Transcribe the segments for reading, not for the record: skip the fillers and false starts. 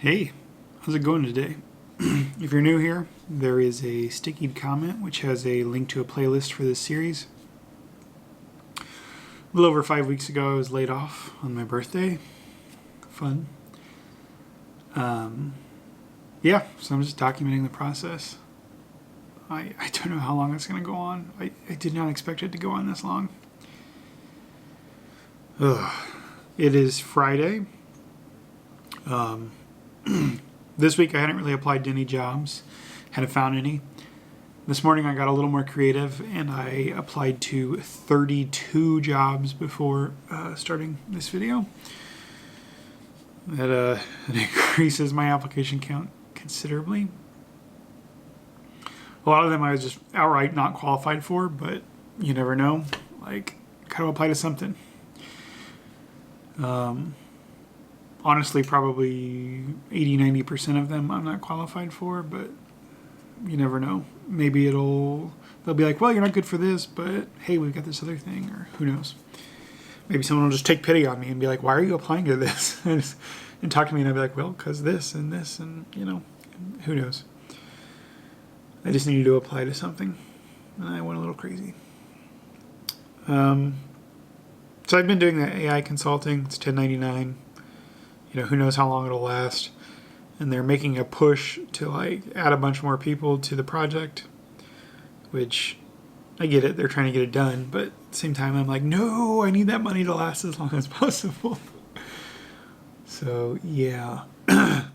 Hey, how's it going today? If you're new here, there is a sticky comment which has a link to a playlist for this series. A little over 5 weeks ago, I was laid off on my birthday. Fun. Yeah, so I'm just documenting the process. I don't know how long it's going to go on. I did not expect it to go on this long. Ugh. It is Friday. This week I hadn't really applied to any jobs, hadn't found any. This morning I got a little more creative and I applied to 32 jobs before starting this video. That increases my application count considerably. A lot of them I was just outright not qualified for, but you never know. Like, kind of apply to something. Honestly, probably 80-90% of them I'm not qualified for, but you never know. Maybe they'll be like, well, you're not good for this, but hey, we've got this other thing, or who knows. Maybe someone will just take pity on me and be like, why are you applying to this? and talk to me, and I'll be like, well, because this, and who knows. I just needed to apply to something, and I went a little crazy. So I've been doing that AI consulting. It's $10.99. Who knows how long it'll last. And they're making a push to add a bunch more people to the project, which I get it. They're trying to get it done. But at the same time, I'm like, no, I need that money to last as long as possible. So, yeah. I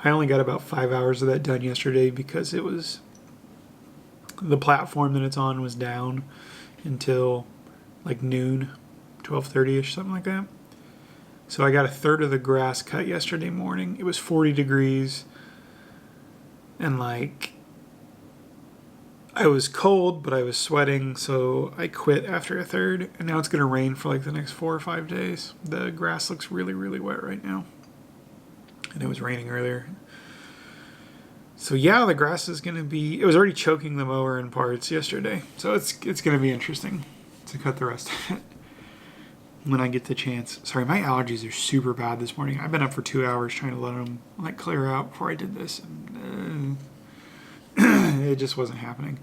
only got about 5 hours of that done yesterday because it was the platform that it's on was down until noon, 12:30ish, something like that. So I got a third of the grass cut yesterday morning. It was 40 degrees. And I was cold, but I was sweating. So I quit after a third. And now it's going to rain for the next 4 or 5 days. The grass looks really, really wet right now. And it was raining earlier. So yeah, the grass is going to be... It was already choking the mower in parts yesterday. So it's going to be interesting to cut the rest of it when I get the chance. Sorry, my allergies are super bad this morning. I've been up for 2 hours trying to let them clear out before I did this. And, it just wasn't happening.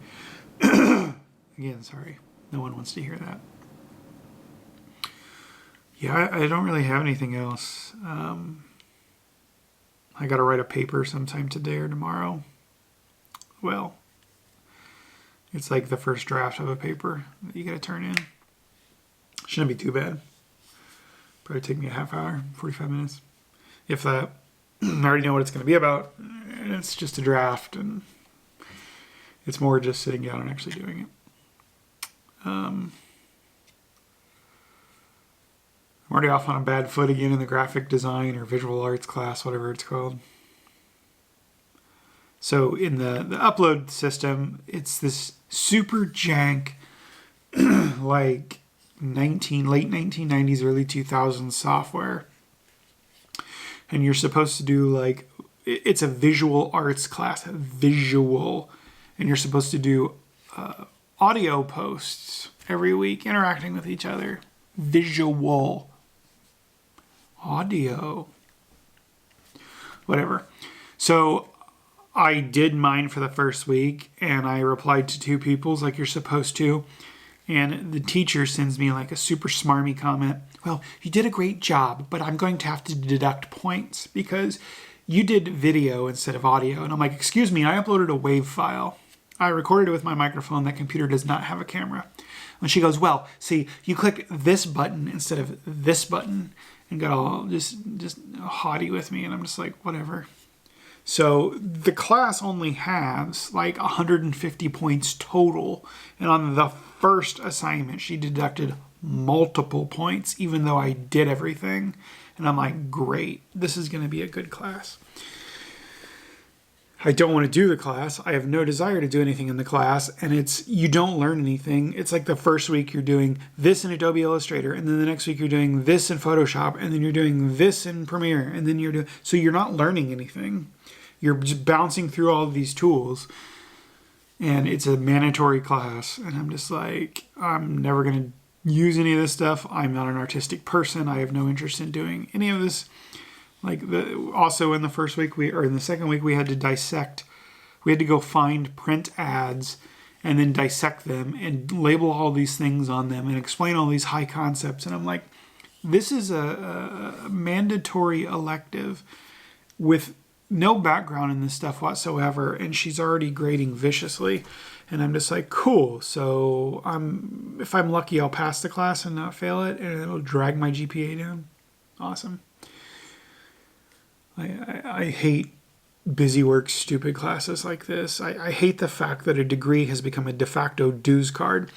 Again, sorry. No one wants to hear that. Yeah, I don't really have anything else. I got to write a paper sometime today or tomorrow. Well, it's the first draft of a paper that you got to turn in. Shouldn't be too bad. Probably take me a half hour, 45 minutes. If that. I already know what it's going to be about. It's just a draft, and it's more just sitting down and actually doing it. I'm already off on a bad foot again in the graphic design or visual arts class, whatever it's called. So in the upload system, it's this super jank, late 1990s, early 2000s software. And you're supposed to do it's a visual arts class, visual. And you're supposed to do audio posts every week, interacting with each other. Visual. Audio. Whatever. So I did mine for the first week, and I replied to 2 people's like you're supposed to. And the teacher sends me a super smarmy comment. Well, you did a great job, but I'm going to have to deduct points because you did video instead of audio. And I'm like, excuse me, I uploaded a WAV file. I recorded it with my microphone. That computer does not have a camera. And she goes, well, see, you clicked this button instead of this button, and got all just haughty with me. And I'm just like, whatever. So the class only has 150 points total. And on the first assignment, she deducted multiple points, even though I did everything. And I'm like, great, this is going to be a good class. I don't want to do the class. I have no desire to do anything in the class. And you don't learn anything. It's the first week you're doing this in Adobe Illustrator. And then the next week you're doing this in Photoshop. And then you're doing this in Premiere. And then so you're not learning anything. You're just bouncing through all of these tools. And it's a mandatory class. And I'm just I'm never going to use any of this stuff. I'm not an artistic person. I have no interest in doing any of this. Like also in the first week or in the second week we had to dissect. We had to go find print ads and then dissect them and label all these things on them and explain all these high concepts. And I'm like, this is a mandatory elective with no background in this stuff whatsoever, and she's already grading viciously. And I'm just like, cool. So if I'm lucky, I'll pass the class and not fail it, and it'll drag my GPA down. Awesome. I hate busy work, stupid classes like this. I hate the fact that a degree has become a de facto dues card.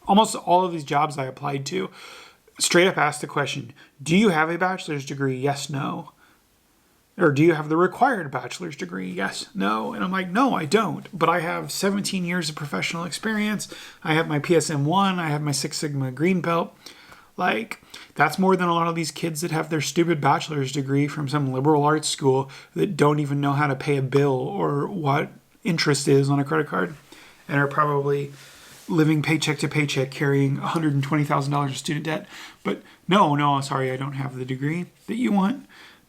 Almost all of these jobs I applied to straight up ask the question, do you have a bachelor's degree? Yes, no. Or do you have the required bachelor's degree? Yes, no. And I'm like, no, I don't. But I have 17 years of professional experience. I have my PSM1. I have my Six Sigma green belt. Like, that's more than a lot of these kids that have their stupid bachelor's degree from some liberal arts school that don't even know how to pay a bill or what interest is on a credit card and are probably living paycheck to paycheck carrying $120,000 of student debt. But no, sorry, I don't have the degree that you want,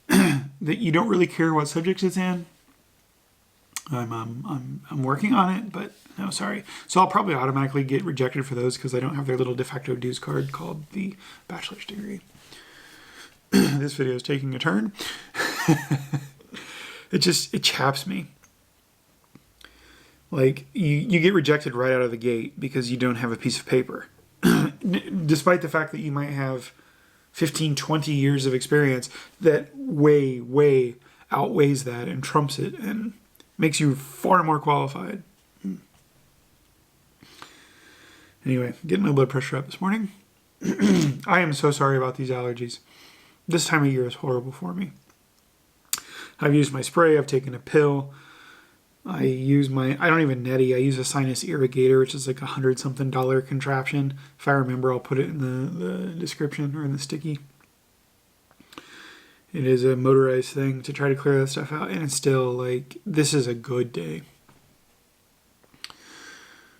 that you don't really care what subjects it's in. I'm working on it, but no, sorry. So I'll probably automatically get rejected for those because I don't have their little de facto dues card called the bachelor's degree. This video is taking a turn. It chaps me. Like, you get rejected right out of the gate because you don't have a piece of paper. Despite the fact that you might have 15, 20 years of experience that way outweighs that and trumps it and makes you far more qualified. Anyway, getting my blood pressure up this morning. I am so sorry about these allergies. This time of year is horrible for me. I've used my spray. I've taken a pill. I don't even neti. I use a sinus irrigator, which is like $100-something contraption. If I remember, I'll put it in the description or in the sticky. It is a motorized thing to try to clear that stuff out, and it's still like, this is a good day.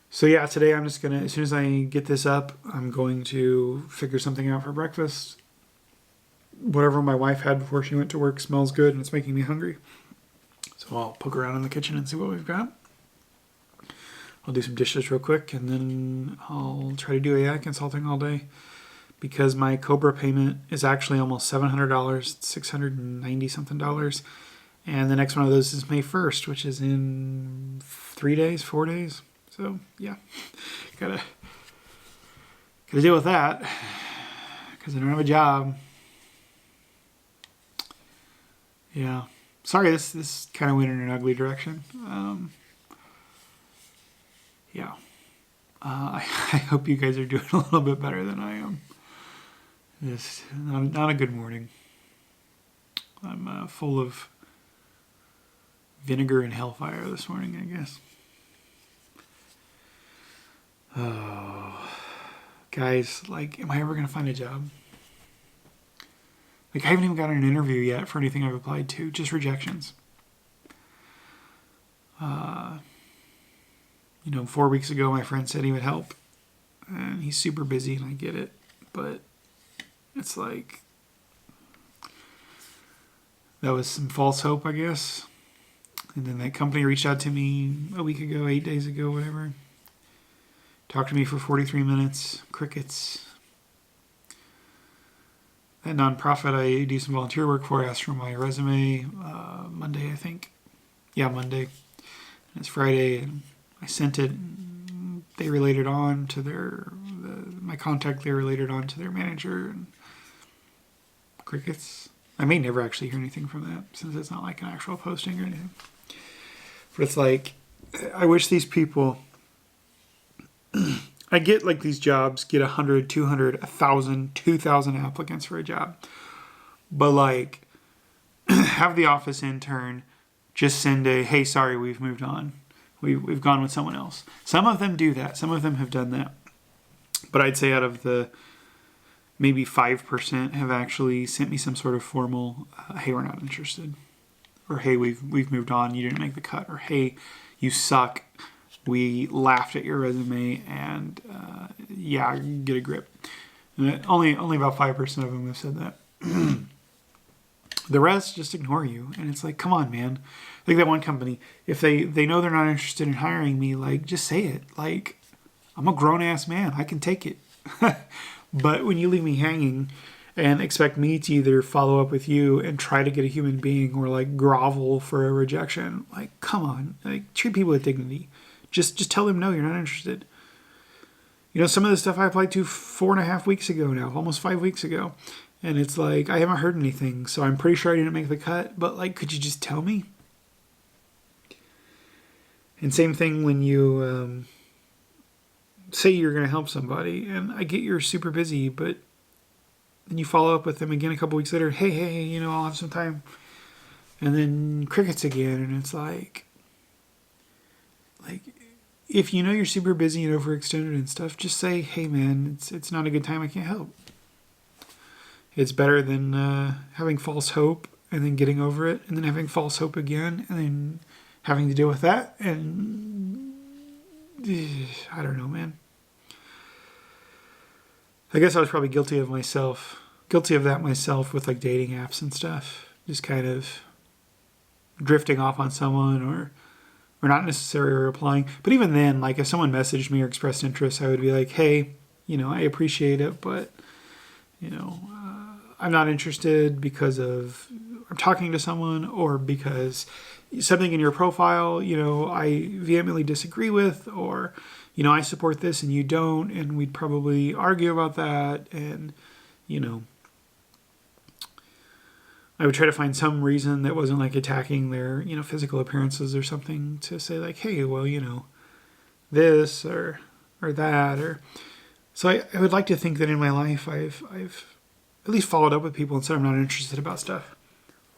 So yeah, today I'm just as soon as I get this up, I'm going to figure something out for breakfast. Whatever my wife had before she went to work smells good, and it's making me hungry. So I'll poke around in the kitchen and see what we've got. I'll do some dishes real quick, and then I'll try to do AI consulting all day. Because my Cobra payment is actually almost $700, $690-something. And the next one of those is May 1st, which is in 4 days. So, yeah. Gotta deal with that. Because I don't have a job. Yeah. Sorry, this kind of went in an ugly direction. Yeah. I hope you guys are doing a little bit better than I am. It's not a good morning. I'm full of vinegar and hellfire this morning, I guess. Oh, guys, like, am I ever going to find a job? Like, I haven't even gotten an interview yet for anything I've applied to, just rejections. 4 weeks ago, my friend said he would help, and he's super busy, and I get it, but it's like, that was some false hope, I guess. And then that company reached out to me a week ago, 8 days ago, whatever. Talked to me for 43 minutes. Crickets. That nonprofit I do some volunteer work for asked for my resume Monday, I think. Yeah, Monday. And it's Friday, and I sent it. They related on to my contact. They related on to their manager, and crickets. I may never actually hear anything from that since it's not like an actual posting or anything. But it's like, I wish these people, I get like these jobs get 100, 200, 1,000, 2,000 applicants for a job. But like, have the office intern just send hey, sorry, we've moved on. We've gone with someone else. Some of them do that. Some of them have done that. But I'd say out of the maybe 5% have actually sent me some sort of formal, hey, we're not interested. Or hey, we've moved on, you didn't make the cut. Or hey, you suck. We laughed at your resume, and yeah, get a grip. And only about 5% of them have said that. The rest just ignore you. And it's like, come on, man. Like that one company, if they know they're not interested in hiring me, like, just say it. Like, I'm a grown-ass man. I can take it. But when you leave me hanging and expect me to either follow up with you and try to get a human being or like grovel for a rejection, like, come on. Like, treat people with dignity. Just tell them no, you're not interested. You know, some of the stuff I applied to 4.5 weeks ago now, almost 5 weeks ago. And it's like, I haven't heard anything, so I'm pretty sure I didn't make the cut. But, like, could you just tell me? And same thing when you say you're going to help somebody. And I get you're super busy, but then you follow up with them again a couple weeks later. Hey, you know, I'll have some time. And then crickets again. And it's like, if you know you're super busy and overextended and stuff, just say, hey, man, it's not a good time. I can't help. It's better than having false hope and then getting over it and then having false hope again and then having to deal with that. And I don't know, man. I guess I was probably guilty of that myself with like dating apps and stuff. Just kind of drifting off on someone or not necessarily replying. But even then, like if someone messaged me or expressed interest, I would be like, hey, you know, I appreciate it, but, you know, I'm not interested because of I'm talking to someone or because something in your profile, you know, I vehemently disagree with, or, you know, I support this and you don't, and we'd probably argue about that. And, you know, I would try to find some reason that wasn't like attacking their, you know, physical appearances or something to say like, hey, well, you know, this or that. Or so I would like to think that in my life I've at least followed up with people and said I'm not interested about stuff.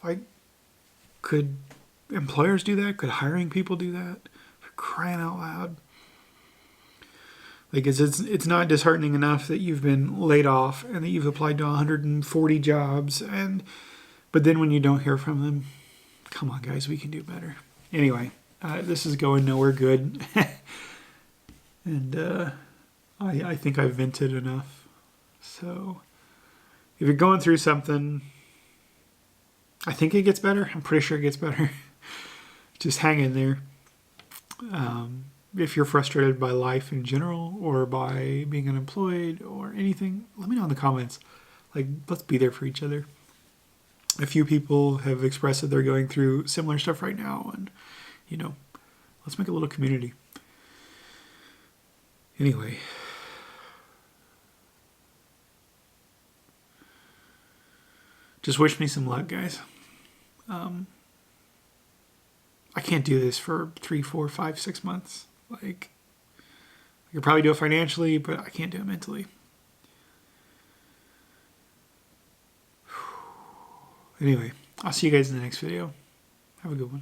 Like, could employers do that? Could hiring people do that? For crying out loud. Like, it's not disheartening enough that you've been laid off and that you've applied to 140 jobs, but then when you don't hear from them, come on, guys, we can do better. Anyway, this is going nowhere good. And I think I've vented enough. So if you're going through something, I think it gets better. I'm pretty sure it gets better. Just hang in there. If you're frustrated by life in general or by being unemployed or anything, let me know in the comments. Like, let's be there for each other. A few people have expressed that they're going through similar stuff right now, and, you know, let's make a little community. Anyway. Just wish me some luck, guys. I can't do this for 3, 4, 5, 6 months. Like, I could probably do it financially, but I can't do it mentally. Anyway, I'll see you guys in the next video. Have a good one.